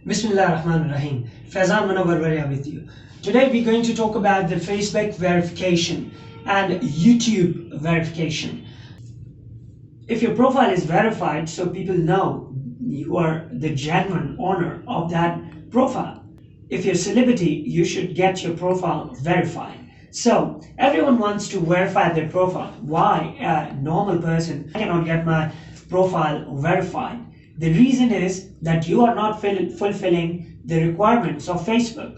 Bismillahirrahmanirrahim. Faizan Manohar with you. Today we're going to talk about the Facebook verification and YouTube verification. If your profile is verified, so people know you are the genuine owner of that profile. If you're a celebrity, you should get your profile verified. So everyone wants to verify their profile. Why a normal person cannot get my profile verified? The reason is that you are not fulfilling the requirements of Facebook.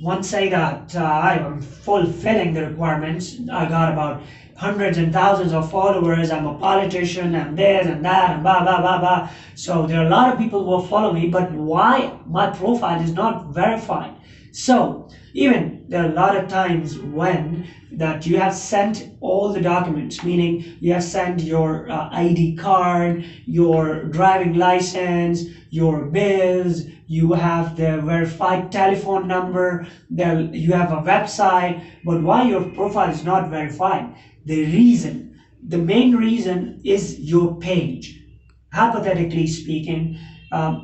Once I got, I am fulfilling the requirements. I got about hundreds and thousands of followers. I'm a politician. I'm this and that and blah blah blah blah. So there are a lot of people who follow me, but why my profile is not verified? So even there are a lot of times when that you have sent all the documents, meaning you have sent your ID card, your driving license, your bills, you have the verified telephone number, you have a website, but why your profile is not verified? The main reason is your page. Hypothetically speaking,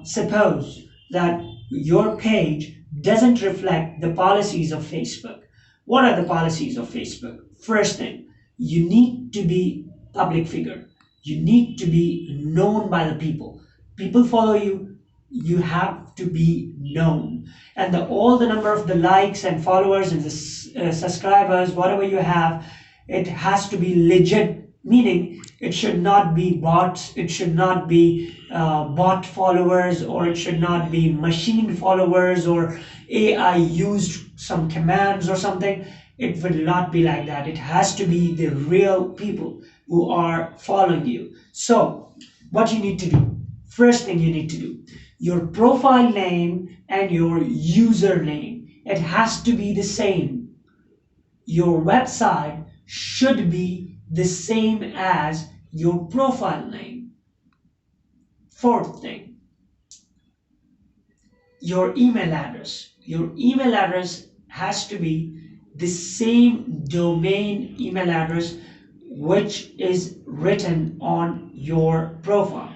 suppose that your page doesn't reflect the policies of Facebook. What are the policies of Facebook? First thing, you need to be public figure. You need to be known by the people. People follow you, you have to be known. And all the number of the likes and followers and the subscribers, whatever you have, it has to be legit, meaning it should not be bots, it should not be bot followers, or it should not be machine followers, or AI used some commands or something. It will not be like that. It has to be the real people who are following you. So what you need to do, first thing you need to do, your profile name and your username, it has to be the same. Your website should be the same as your profile name. Fourth thing, your email address. Your email address has to be the same domain email address which is written on your profile.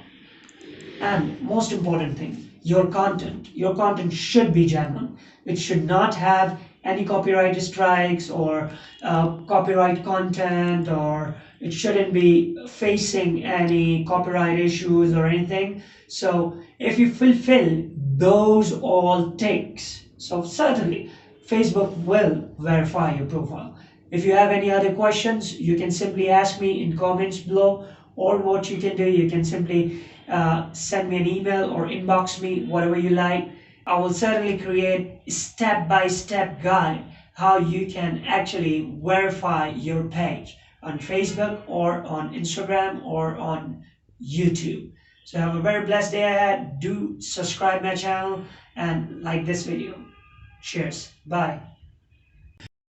And most important thing, your content. Your content should be genuine. It should not have any copyright strikes or copyright content, or it shouldn't be facing any copyright issues or anything. So if you fulfill those all ticks, so certainly Facebook will verify your profile. If you have any other questions, you can simply ask me in comments below, or what you can do, you can simply send me an email or inbox me, whatever you like. I will certainly create a step-by-step guide how you can actually verify your page on Facebook or on Instagram or on YouTube. So have a very blessed day ahead. Do subscribe my channel and like this video. Cheers. Bye.